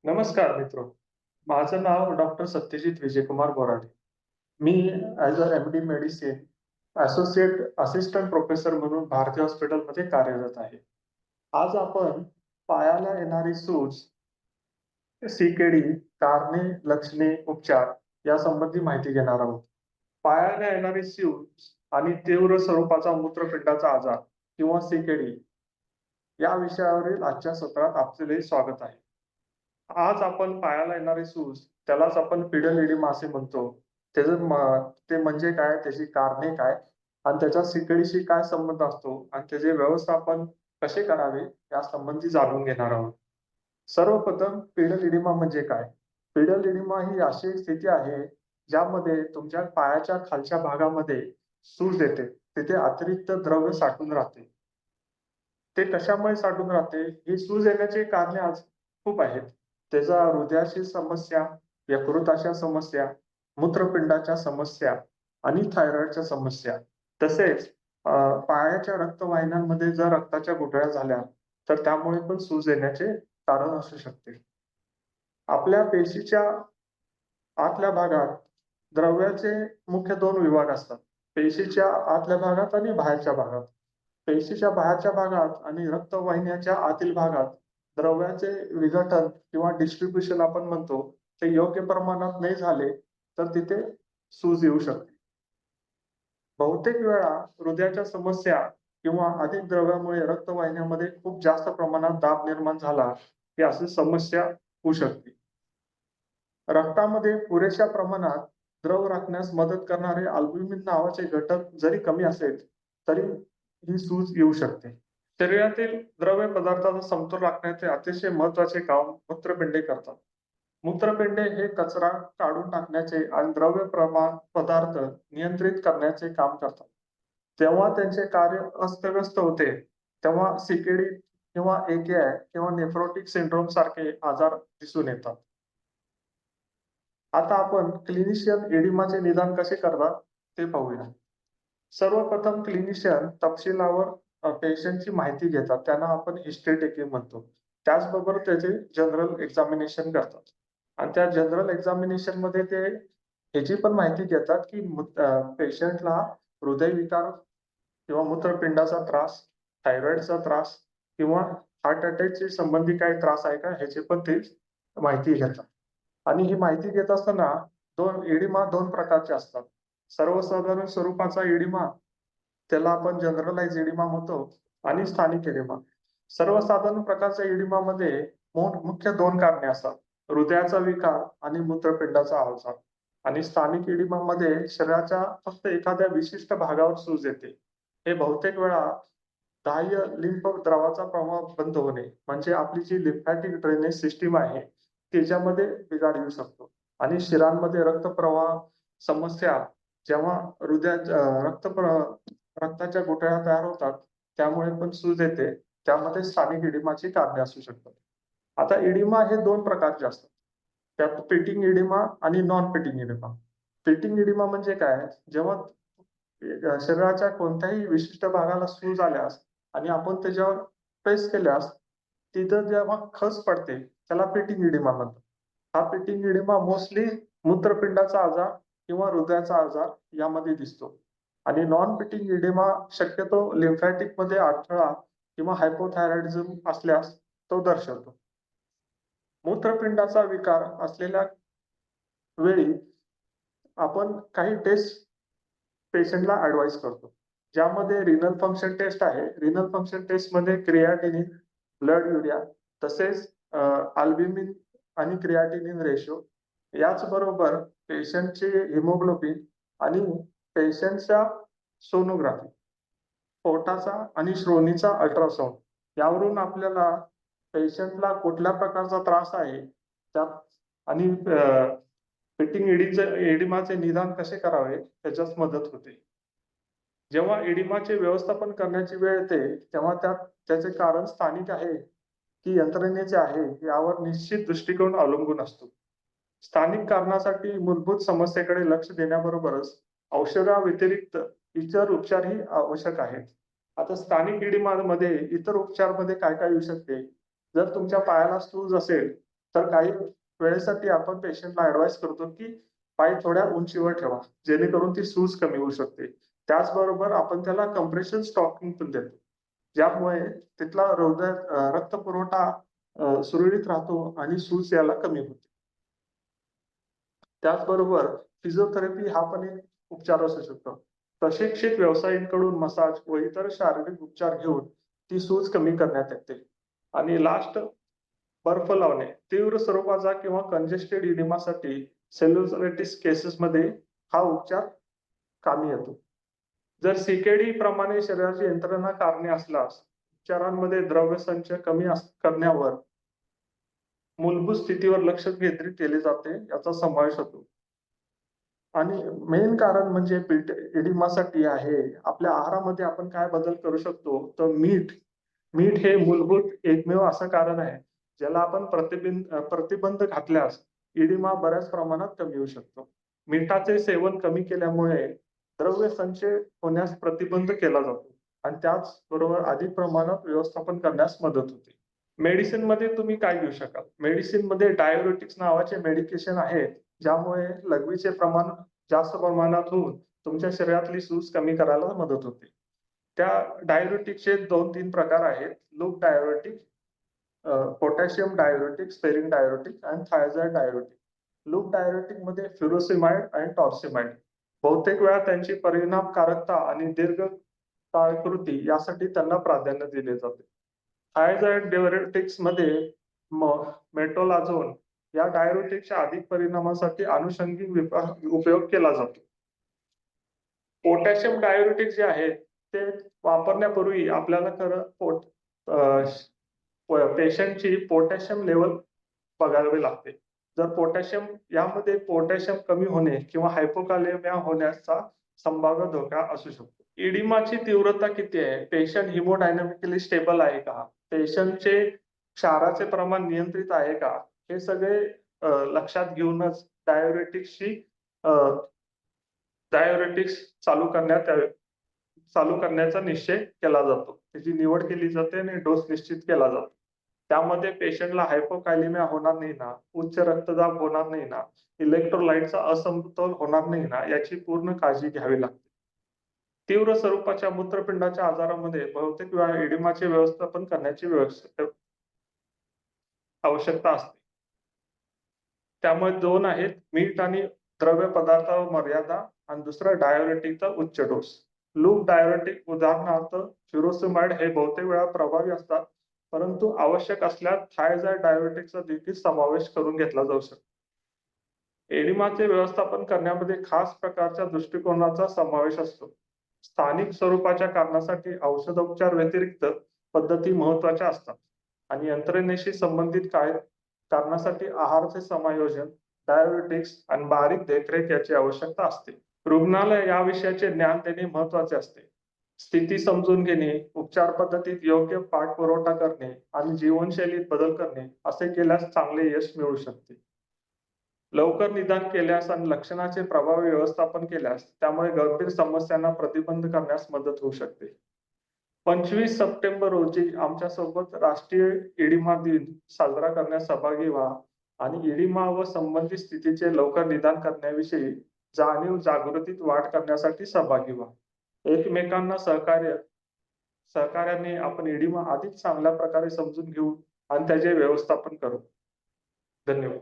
नमस्कार मित्र. माझं नाव डॉक्टर सत्यजित विजयकुमार बोराडे. मी as a M D medicine associate assistant professor म्हणून भारती हॉस्पिटलमध्ये कार्यरत आहे. आज आपण पायाला येणारी सूज, सीकेडी, कारणे, लक्षणे, उपचार या संबंधी माहिती घेणार आहोत. पायाला येणारी सूज आणि तीव्र स्वरूपाचा मूत्रपिंडाचा आजार किंवा सीकेडी या विषयावरील आजच्या सत्रात आपले स्वागत आहे. आज आपण पायाला येणारी सूज, त्यालाच आपण पिडल एडिमा असे म्हणतो. ते म्हणजे काय, त्याची कारणे काय आणि त्याच्या सिकडीशी काय संबंध असतो आणि त्याचे व्यवस्थापन कसे करावे या संबंधी जाणून घेणार आहोत. सर्वप्रथम पिडल एडिमा म्हणजे काय? पिडल एडिमा ही अशी एक स्थिती आहे ज्यामध्ये तुमच्या पायाच्या खालच्या भागामध्ये सूज येते. तिथे अतिरिक्त द्रव्य साठून राहते. ते कशामुळे साठून राहते? ही सूज येण्याची कारणे आज खूप आहेत. त्याचा हृदयाची समस्या, यकृताच्या समस्या, मूत्रपिंडाच्या समस्या आणि थायरॉइडच्या समस्या. तसेच पायाच्या रक्तवाहिन्यांमध्ये जर रक्ताच्या गुठळ्या झाल्या, तर त्यामुळे पण सूज येण्याचे कारण असू शकते. आपल्या पेशीच्या आतल्या भागात द्रव्याचे मुख्य 2 विभाग असतात. पेशीच्या आतल्या भागात आणि बाहेरच्या भागात. पेशीच्या बाहेरच्या भागात आणि रक्तवाहिन्याच्या आतील भागात द्रव्याचे विघटन किंवा डिस्ट्रिब्युशन आपण म्हणतो, ते योग्य प्रमाणात नाही झाले, तर तिथे सूज येऊ शकते. बहुतेक वेळा हृदयाच्या समस्या किंवा अधिक द्रव्यामुळे रक्तवाहिन्यामध्ये खूप जास्त प्रमाणात दाब निर्माण झाला, ही अशी समस्या होऊ शकते. रक्तामध्ये पुरेशा प्रमाणात द्रव राखण्यास मदत करणारे अल्ब्युमिन नावाचे घटक जरी कमी असेल, तरी ही सूज येऊ शकते. शरीरातील द्रव्य पदार्थाचा समतोल राखण्याचे अतिशय महत्वाचे काम मूत्रपिंडे करतात. मूत्रपिंडे हे कचरा काढून टाकण्याचे आणि द्रव्य प्रमाण पदार्थ नियंत्रित करण्याचे काम करतात. जेव्हा त्यांचे कार्य अस्तव्यस्त होते, तेव्हा सीकेडी किंवा एकेआय किंवा नेफ्रोटिक सिंड्रोम सारखे आजार दिसून येतात. आता आपण क्लिनिशियन एडिमाचे निदान कसे करतात ते पाहूया. सर्वप्रथम क्लिनिशियन तपशिलावर पेशंटची माहिती घेतात. त्यांना आपण हिस्ट्री टेकिंग म्हणतो. त्याचबरोबर त्याचे जनरल एक्झामिनेशन करतात. आणि त्या जनरल एक्झामिनेशन मध्ये ते ह्याची पण माहिती घेतात की पेशंटला हृदयविकार किंवा मूत्रपिंडाचा त्रास, थायरॉइडचा त्रास किंवा हार्ट अटॅकशी संबंधी काही त्रास आहे का, ह्याची पण ते माहिती घेतात. आणि ही माहिती घेत असताना एडिमा 2 प्रकारचे असतात. सर्वसाधारण स्वरूपाचा एडिमा, त्याला आपण जनरलाइज एडिमा म्हणतो, आणि स्थानिक एडिमा. सर्वसाधारण प्रकारच्या एडिमामध्ये मुख्य 2 कारणे असतात. हृदयाचा विकार आणि मूत्रपिंडाचा आजार. आणि स्थानिक एडिमामध्ये शरीराच्या फक्त एखाद्या विशिष्ट भागावर सूज येते. हे बहुतेक वेळा बाह्य लिंफ द्रवाचा प्रवाह बंद होणे, म्हणजे आपली जी लिम्फॅटिक ड्रेनेज सिस्टीम आहे, त्याच्यामध्ये बिघाड येऊ शकतो. आणि शिरांमध्ये रक्तप्रवाह समस्या, जेव्हा रक्ताच्या गुठळ्या तयार होतात, त्यामुळे पण सूज येते. त्यामध्ये स्थानिक एडिमाची कारणे असू शकतात. आता एडिमा हे 2 प्रकारचे असतात. त्यात पेटिंग एडिमा आणि non painting oedema. Painting oedema म्हणजे काय? जेव्हा शरीराच्या कोणत्याही विशिष्ट भागाला सूज आल्यास आणि आपण त्याच्यावर प्रेस केल्यास तिथं जेव्हा खस पडते, त्याला पेटिंग एडिमा म्हणतात. हा पेटिंग एडिमा मोस्टली मूत्रपिंडाचा आजार किंवा हृदयाचा आजार यामध्ये दिसतो. आणि नॉन पेटिंग एडिमा शक्यतो लिम्फॅटिक मध्ये अडथळा किंवा हायपोथायरॉइडिझम असल्यास तो दर्शवतो. मूत्रपिंडाचा विकार असलेल्या वेळी आपण काही टेस्ट पेशंटला ऍडवाइस करतो, ज्यामध्ये रिनल फंक्शन टेस्ट आहे. रिनल फंक्शन टेस्ट मध्ये क्रिएटिनिन, ब्लड युरिया, तसेच अल्ब्युमिन आणि क्रिएटिनिन रेशो, याचबरोबर पेशंटचे हिमोग्लोबिन आणि पेशंटच्या सोनोग्राफी, पोटाचा आणि श्रोणीचा अल्ट्रासाऊंड, यावरून आपल्याला पेशंटला कुठल्या प्रकारचा त्रास आहे त्यात आणि पेटिंग एडिमाचे निदान कसे करावे त्याच्यात मदत होते. जेव्हा एडिमाचे व्यवस्थापन करण्याची वेळ येते, तेव्हा त्याचे कारण स्थानिक आहे की यंत्रणेचे आहे, यावर निश्चित दृष्टिकोन अवलंबून असतो. स्थानिक कारणासाठी मूलभूत समस्येकडे लक्ष देण्याबरोबरच औषधाव्यतिरिक्त इतर उपचारही आवश्यक आहेत. आता स्थानिक एडिमामध्ये इतर उपचारमध्ये काय काय येऊ शकते? जर तुमच्या पायाला सूज असेल, तर काही वेळेसाठी आपण पेशंटला ऍडवाइस करतो की पाय थोड्या उंचीवर ठेवा, जेणेकरून ती सूज कमी होऊ शकते. त्याचबरोबर आपण त्याला कम्प्रेशन स्टॉकिंग पण देतो, ज्यामुळे तिथला रक्त पुरवठा सुरळीत राहतो आणि सूज याला कमी होते. त्याचबरोबर फिजिओथेरपी हा पण एक उपचार असू शकतो. प्रशिक्षित व्यावसायिकांकडून मसाज व इतर शारीरिक उपचार घेऊन ती सूज कमी करण्यात येते. आणि लास्ट, बर्फ लावणे तीव्र स्वरूपाचा किंवा कंजेस्टेड इडिमासाठी सेल्युलायटिस केसेसमध्ये हा उपचार कामी येतो. जर सीकेडी प्रमाणे शरीराची यंत्रणा कारणे असल्यास उपचारांमध्ये द्रव्यसंचय कमी करण्यावर मूलभूत स्थितीवर लक्ष केंद्रित केले जाते, याचा समावेश होतो. आणि मेन कारण म्हणजे एडिमासाठी आहे, आपल्या आहारामध्ये आपण काय बदल करू शकतो, तर मीठ हे मूलभूत एकमेव असं कारण आहे ज्याला आपण प्रतिबंध घातल्यास इडिमा बऱ्याच प्रमाणात कमी होऊ शकतो. मिठाचे सेवन कमी केल्यामुळे द्रव्य संचय होण्यास प्रतिबंध केला जातो आणि त्याचबरोबर अधिक प्रमाणात व्यवस्थापन करण्यास मदत होते. मेडिसिन मध्ये तुम्ही काय घेऊ शकाल? मेडिसिन मध्ये डायुरेटिक्स नावाचे मेडिकेशन आहे, ज्यामुळे लघवीचे प्रमाण जास्त प्रमाणात होऊन तुमच्या शरीरातली सूज कमी करायला मदत होते. त्या डायुरेटिकचे 2-3 प्रकार आहेत: loop diuretic, potassium diuretic, steric diuretic आणि थायझाइड डायुरेटिक. लूप डायुरेटिक मध्ये फ्युरोसिमाइड आणि टॉर्सिमाइड. बहुतेक वेळा त्यांची परिणामकारकता आणि दीर्घ काळकृती यासाठी त्यांना प्राधान्य दिले जाते. थायझाइड डायुरेटिक्स मध्ये मेट्रोलाझोन या डायुरेटिकच्या अधिक परिणामासाठी अनुषंगिक उपयोग केला जातो. पोटॅशियम डायुरेटिक जे आहे ते वापरण्यापूर्वी आपल्याला पेशंटची पोटॅशियम लेवल बघावे लागते. जर यामध्ये पोटॅशियम कमी होणे किंवा हायपोकालेमिया होण्याचा संभाव्य धोका असू शकतो. इडिमाची तीव्रता किती आहे? पेशंट हिमोडायनॅमिकली स्टेबल आहे का? पेशंटचे क्षाराचे प्रमाण नियंत्रित आहे का? हे सगळे लक्षात घेऊनच डायुरेटिक्स चालू करण्याचा निश्चय केला जातो. त्याची निवड केली जाते आणि डोस निश्चित केला जातो. त्यामध्ये पेशंटला हायपोकायलेमिया होणार नाही ना, उच्च रक्तदाब होणार नाही ना, इलेक्ट्रोलाइटचा असमतोल होणार नाही ना, याची पूर्ण काळजी घ्यावी लागते. तीव्र स्वरूपाच्या मूत्रपिंडाच्या आजारामध्ये बहुतेक वेळा एडिमाचे व्यवस्थापन करण्याची आवश्यकता असते. त्यामुळे 2 आहेत: मीठ आणि द्रव्य पदार्थावर मर्यादा आणि दुसरं डायुरेटिकचा उच्च डोस. लूप डायुरेटिक उदाहरणार्थ फ्युरोसिमाइड हे बहुतेक वेळा प्रभावी असतात, परंतु आवश्यक असल्यास थायझाइड डायुरेटिकचा देखील समावेश करून घेतला जाऊ शकतो. एडिमाचे व्यवस्थापन करण्यामध्ये खास प्रकारच्या दृष्टिकोनाचा समावेश असतो. स्थानिक स्वरूपाच्या कारणासाठी औषधोपचार व्यतिरिक्त पद्धती महत्वाच्या असतात आणि यंत्रणेशी संबंधित कारणासाठी आहाराचे समायोजन, डायुरेटिक्स आणि बारीक देखरेख याची आवश्यकता असते. रुग्णाला या विषयाचे ज्ञान देणे महत्वाचे असते. स्थिती समजून घेणे, उपचार पद्धतीत योग्य पाठपुरावा करणे आणि जीवनशैलीत बदल करणे असे केल्यास चांगले यश मिळू शकते. लवकर निदान केल्यास आणि लक्षणाचे प्रभावी व्यवस्थापन केल्यास त्यामुळे गंभीर समस्यांना प्रतिबंध करण्यास मदत होऊ शकते. 25 सप्टेंबर रोजी आमच्यासोबत राष्ट्रीय इडिमा दिन साजरा करण्यास सहभागी व्हा आणि इडिमा व संबंधित स्थितीचे लवकर निदान करण्याविषयी जागृतीत वाढ करण्यासाठी सहभागी व्हा. एकमेकांना सहकार्याने आपण इडिमा अधिक चांगल्या प्रकारे समजून घेऊ आणि त्याचे व्यवस्थापन करू. धन्यवाद.